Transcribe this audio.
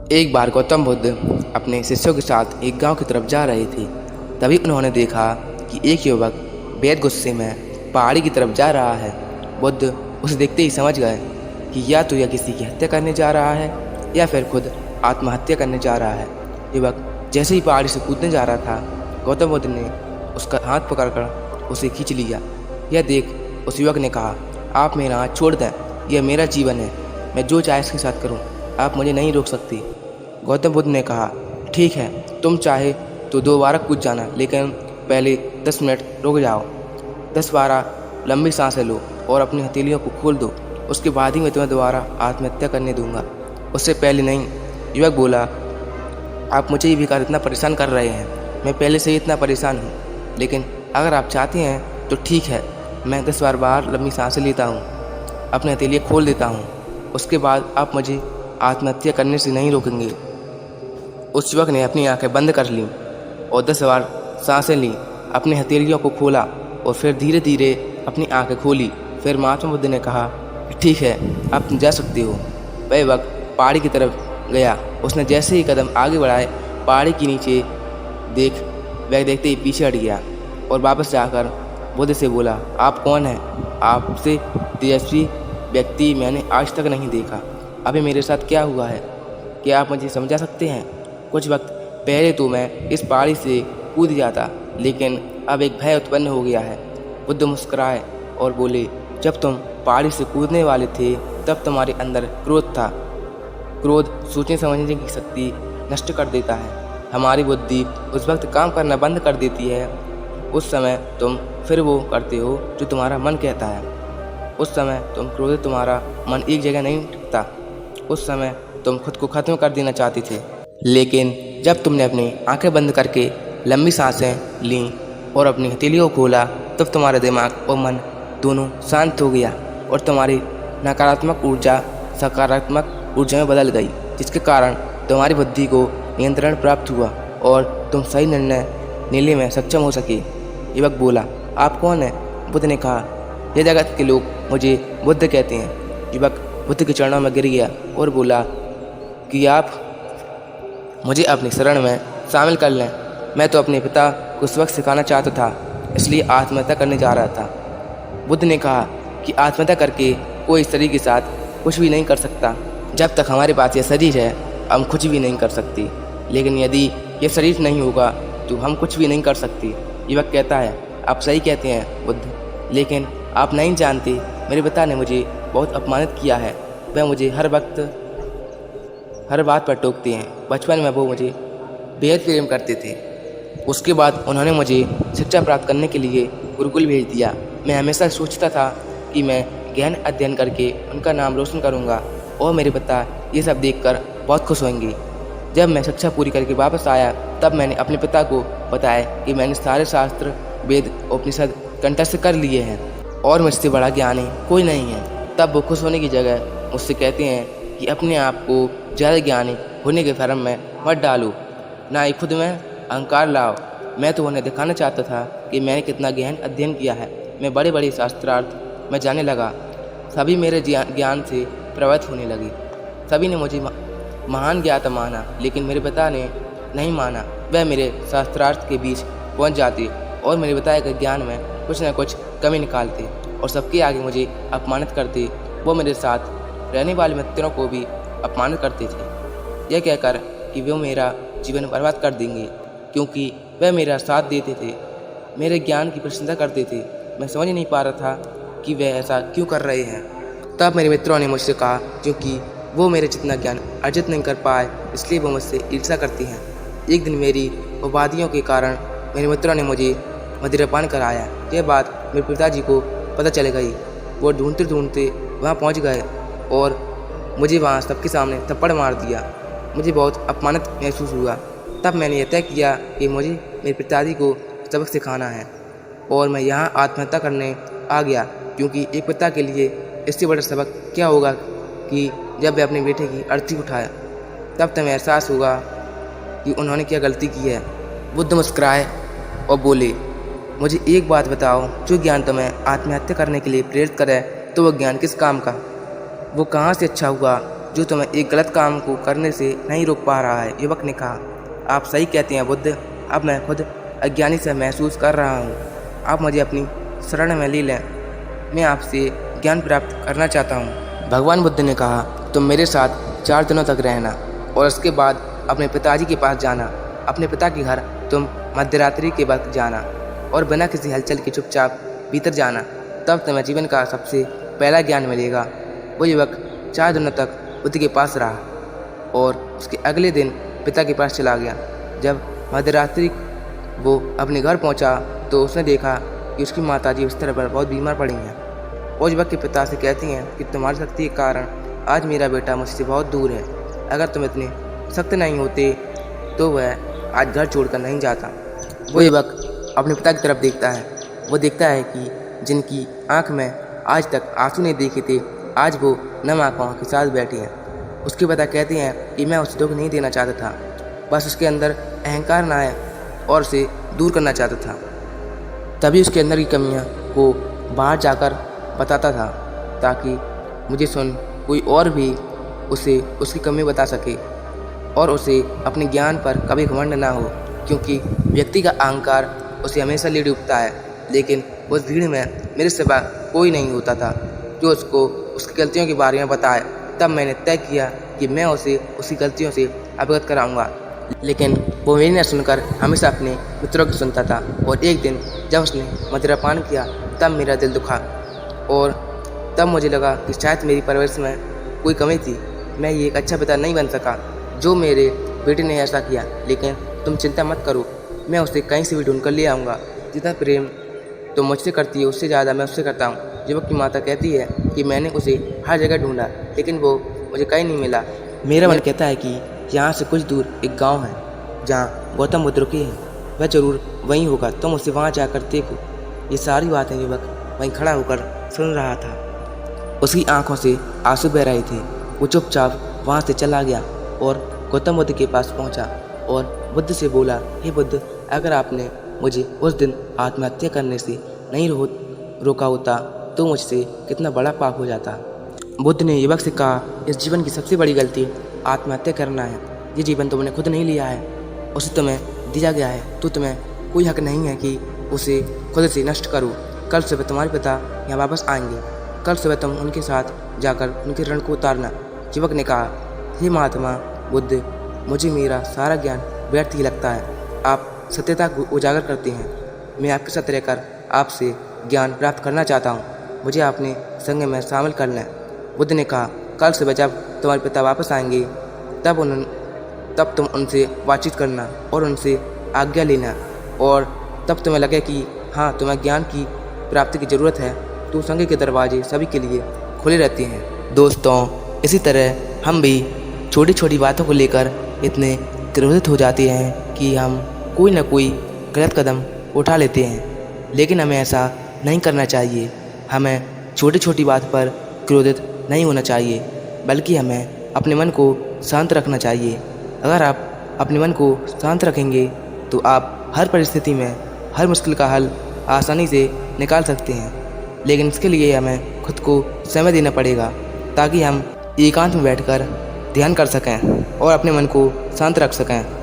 एक बार गौतम बुद्ध अपने शिष्यों के साथ एक गांव की तरफ जा रहे थे। तभी उन्होंने देखा कि एक युवक बेहद गुस्से में पहाड़ी की तरफ जा रहा है। बुद्ध उसे देखते ही समझ गए कि या तो यह किसी की हत्या करने जा रहा है या फिर खुद आत्महत्या करने जा रहा है। युवक जैसे ही पहाड़ी से कूदने जा रहा था, गौतम बुद्ध ने उसका हाथ पकड़कर उसे खींच लिया। यह देख उस युवक ने कहा, आप मेरा हाथ छोड़ दें, यह मेरा जीवन है, मैं जो चाहे इसके साथ करूं, आप मुझे नहीं रोक सकती। गौतम बुद्ध ने कहा, ठीक है, तुम चाहे तो दोबारा कूद जाना, लेकिन पहले 10 मिनट रुक जाओ। 10-12 लंबी सांसें लो और अपनी हथेलियों को खोल दो, उसके बाद ही मैं तुम्हें दोबारा आत्महत्या करने दूंगा, उससे पहले नहीं। युवक बोला, आप मुझे ये बेकार इतना परेशान कर रहे हैं, मैं पहले से ही इतना परेशान हूँ, लेकिन अगर आप चाहते हैं तो ठीक है, मैं 10 बार लंबी सांसें लेता हूँ, अपने हथेलियाँ खोल देता हूँ, उसके बाद आप मुझे आत्महत्या करने से नहीं रोकेंगे। उस युवक ने अपनी आंखें बंद कर लीं और 10 बार सांसें लीं, अपनी हथेलियों को खोला और फिर धीरे धीरे अपनी आंखें खोली। फिर महात्मा बुद्ध ने कहा, ठीक है, आप जा सकते हो। वह युवक पहाड़ी की तरफ गया। उसने जैसे ही कदम आगे बढ़ाए, पहाड़ी के नीचे वह देखते ही पीछे हट गया और वापस जाकर बुद्ध से बोला, आप कौन हैं? आपसे तेजस्वी व्यक्ति मैंने आज तक नहीं देखा। अभी मेरे साथ क्या हुआ है, क्या आप मुझे समझा सकते हैं? कुछ वक्त पहले तो मैं इस पहाड़ी से कूद जाता, लेकिन अब एक भय उत्पन्न हो गया है। बुद्ध मुस्कुराए और बोले, जब तुम पहाड़ी से कूदने वाले थे तब तुम्हारे अंदर क्रोध था। क्रोध सोचने समझने की शक्ति नष्ट कर देता है। हमारी बुद्धि उस वक्त काम करना बंद कर देती है। उस समय तुम फिर वो करते हो जो तुम्हारा मन कहता है। उस समय तुम क्रोधित, तुम्हारा मन एक जगह नहीं टिकता। उस समय तुम खुद को ख़त्म कर देना चाहते थे, लेकिन जब तुमने अपनी आंखें बंद करके लंबी सांसें लीं और अपनी हथेलियों को खोला, तब तुम्हारा दिमाग और मन दोनों शांत हो गया और तुम्हारी नकारात्मक ऊर्जा सकारात्मक ऊर्जा में बदल गई, जिसके कारण तुम्हारी बुद्धि को नियंत्रण प्राप्त हुआ और तुम सही निर्णय लेने में सक्षम हो सके। युवक बोला, आप कौन हैं? बुद्ध ने कहा, यह जगत के लोग मुझे बुद्ध कहते हैं। युवक बुद्ध के चरणों में गिर गया और बोला कि आप मुझे अपनी शरण में शामिल कर लें। मैं तो अपने पिता को सबक सिखाना चाहता था, इसलिए आत्महत्या करने जा रहा था। बुद्ध ने कहा कि आत्महत्या करके कोई इस शरीर के साथ कुछ भी नहीं कर सकता। जब तक हमारे पास यह शरीर है, हम कुछ भी नहीं कर सकते, लेकिन यदि यह शरीर नहीं होगा तो हम कुछ भी नहीं कर सकते। युवक कहता है, आप सही कहते हैं बुद्ध, लेकिन आप नहीं जानते, मेरे पिता ने मुझे बहुत अपमानित किया है। वह मुझे हर वक्त हर बात पर टोकते हैं। बचपन में वो मुझे बेहद प्रेम करते थे। उसके बाद उन्होंने मुझे शिक्षा प्राप्त करने के लिए गुरुकुल भेज दिया। मैं हमेशा सोचता था कि मैं गहन अध्ययन करके उनका नाम रोशन करूंगा और मेरे पिता ये सब देखकर बहुत खुश होंगे। जब मैं शिक्षा पूरी करके वापस आया, तब मैंने अपने पिता को बताया कि मैंने सारे शास्त्र, वेद, उपनिषद कंठस्थ कर लिए हैं और मुझसे बड़ा ज्ञानी कोई नहीं है। तब वो खुश होने की जगह मुझसे कहते हैं कि अपने आप को ज़्यादा ज्ञानी होने के भ्रम में मत डालो, ना ही खुद में अहंकार लाओ। मैं तो उन्हें दिखाना चाहता था कि मैंने कितना गहन अध्ययन किया है। मैं बड़े बड़े शास्त्रार्थ में जाने लगा। सभी मेरे ज्ञान से प्रभावित होने लगे। सभी ने मुझे महान ज्ञाता माना, लेकिन मेरे पिता ने नहीं माना। वह मेरे शास्त्रार्थ के बीच पहुंच जाते और मेरे बताए गए ज्ञान में कुछ न कुछ कमी निकालते और सबके आगे मुझे अपमानित करते। वो मेरे साथ रहने वाले मित्रों को भी अपमानित करते थे, यह कहकर कि वे मेरा जीवन बर्बाद कर देंगे, क्योंकि वह मेरा साथ देते थे, मेरे ज्ञान की प्रशंसा करते थे। मैं समझ नहीं पा रहा था कि वे ऐसा क्यों कर रहे हैं। तब मेरे मित्रों ने मुझसे कहा, क्योंकि वो मेरे जितना ज्ञान अर्जित नहीं कर पाए, इसलिए वो मुझसे ईर्ष्या करती हैं। एक दिन मेरी उपाधियों के कारण मेरे मित्रों ने मुझे मदिरापान कराया। यह बात मेरे पिताजी को पता चल गई। वो ढूंढते ढूंढते वहाँ पहुँच गए और मुझे वहाँ सबके सामने थप्पड़ मार दिया। मुझे बहुत अपमानित महसूस हुआ। तब मैंने यह तय किया कि मुझे मेरे पिताजी को सबक सिखाना है और मैं यहाँ आत्महत्या करने आ गया, क्योंकि एक पिता के लिए इससे बड़ा सबक क्या होगा कि जब वह अपने बेटे की अर्थी उठाया, तब तुम्हें एहसास होगा कि उन्होंने क्या गलती की है। बुद्ध मुस्कुराए और बोले, मुझे एक बात बताओ, जो ज्ञान तुम्हें आत्महत्या करने के लिए प्रेरित करे, तो वह ज्ञान किस काम का? वो कहाँ से अच्छा हुआ जो तुम्हें एक गलत काम को करने से नहीं रोक पा रहा है। युवक ने कहा, आप सही कहते हैं बुद्ध, अब मैं खुद अज्ञानी से महसूस कर रहा हूँ। आप मुझे अपनी शरण में ले लें, मैं आपसे ज्ञान प्राप्त करना चाहता हूँ। भगवान बुद्ध ने कहा, तुम मेरे साथ 4 दिनों तक रहना और उसके बाद अपने पिताजी के पास जाना। अपने पिता के घर तुम मध्यरात्रि के वक्त जाना और बिना किसी हलचल के चुपचाप भीतर जाना, तब तुम्हें जीवन का सबसे पहला ज्ञान मिलेगा। वो युवक 4 दिनों तक बुद्ध के पास रहा और उसके अगले दिन पिता के पास चला गया। जब मध्यरात्रि वो अपने घर पहुंचा तो उसने देखा कि उसकी माताजी बिस्तर पर बहुत बीमार पड़ी हैं। वो युवक के पिता से कहती हैं कि तुम्हारी शक्ति के कारण आज मेरा बेटा मुझसे बहुत दूर है। अगर तुम इतने सख्त नहीं होते तो वह आज घर छोड़कर नहीं जाता। वो युवक अपने पिता की तरफ देखता है। वो देखता है कि जिनकी आंख में आज तक आंसू नहीं देखे थे, आज वो नम आंखों के साथ बैठे हैं। उसके पिता कहते हैं कि मैं उसे दुख नहीं देना चाहता था, बस उसके अंदर अहंकार ना आए और उसे दूर करना चाहता था। तभी उसके अंदर की कमियां को बाहर जाकर बताता था, ताकि मुझे सुन कोई और भी उसे उसकी कमी बता सके और उसे अपने ज्ञान पर कभी घमंड ना हो, क्योंकि व्यक्ति का अहंकार उसे हमेशा ले डूबता है। लेकिन उस भीड़ में मेरे सिवा कोई नहीं होता था जो उसको उसकी गलतियों के बारे में बताए। तब मैंने तय किया कि मैं उसे उसकी गलतियों से अवगत कराऊंगा, लेकिन वो मेरी न सुनकर हमेशा अपने मित्रों की सुनता था। और एक दिन जब उसने मदिरापान किया तब मेरा दिल दुखा और तब मुझे लगा कि शायद मेरी परवरिश में कोई कमी थी। मैं ये एक अच्छा पिता नहीं बन सका जो मेरे बेटे ने ऐसा किया, लेकिन तुम चिंता मत करो, मैं उसे कहीं से भी ढूंढ कर ले आऊँगा। जितना प्रेम तुम मुझसे करती है उससे ज़्यादा मैं उससे करता हूँ। युवक की माता कहती है कि मैंने उसे हर जगह ढूंढा, लेकिन वो मुझे कहीं नहीं मिला। मेरा मन कहता है कि यहाँ से कुछ दूर एक गांव है जहाँ गौतम बुद्ध रुके हैं, वह जरूर वहीं होगा, तुम उसे वहाँ जाकर देखो। ये सारी बातें युवक वहीं खड़ा होकर सुन रहा था। उसकी आंखों से आंसू बह रहे थे। वो चुपचाप वहाँ से चला गया और गौतम बुद्ध के पास पहुँचा और बुद्ध से बोला, हे बुद्ध, अगर आपने मुझे उस दिन आत्महत्या करने से नहीं रोका होता तो मुझसे कितना बड़ा पाप हो जाता। बुद्ध ने युवक से कहा, इस जीवन की सबसे बड़ी गलती आत्महत्या करना है। ये जीवन तुमने खुद नहीं लिया है, उसे तुम्हें दिया गया है, तो तुम्हें कोई हक नहीं है कि उसे खुद से नष्ट करो। कल सुबह तुम्हारे पिता यहाँ वापस आएंगे, कल सुबह तुम उनके साथ जाकर उनके ऋण को उतारना। युवक ने कहा, हे महात्मा बुद्ध, मुझे मेरा सारा ज्ञान व्यर्थ ही लगता है। आप सत्यता को उजागर करते हैं, मैं आपके साथ रहकर आपसे ज्ञान प्राप्त करना चाहता हूँ, मुझे अपने संग में शामिल करना है। बुद्ध ने कहा, कल सुबह जब तुम्हारे पिता वापस आएंगे तब तुम उनसे बातचीत करना और उनसे आज्ञा लेना, और तब तुम्हें लगे कि हाँ तुम्हें ज्ञान की प्राप्ति की ज़रूरत है तो संग के दरवाजे सभी के लिए खुले रहते हैं। दोस्तों, इसी तरह हम भी छोटी छोटी बातों को लेकर इतने क्रोधित हो जाते हैं कि हम कोई ना कोई गलत कदम उठा लेते हैं, लेकिन हमें ऐसा नहीं करना चाहिए। हमें छोटी छोटी बात पर क्रोधित नहीं होना चाहिए, बल्कि हमें अपने मन को शांत रखना चाहिए। अगर आप अपने मन को शांत रखेंगे तो आप हर परिस्थिति में हर मुश्किल का हल आसानी से निकाल सकते हैं। लेकिन इसके लिए हमें खुद को समय देना पड़ेगा ताकि हम एकांत में बैठकर ध्यान कर सकें और अपने मन को शांत रख सकें।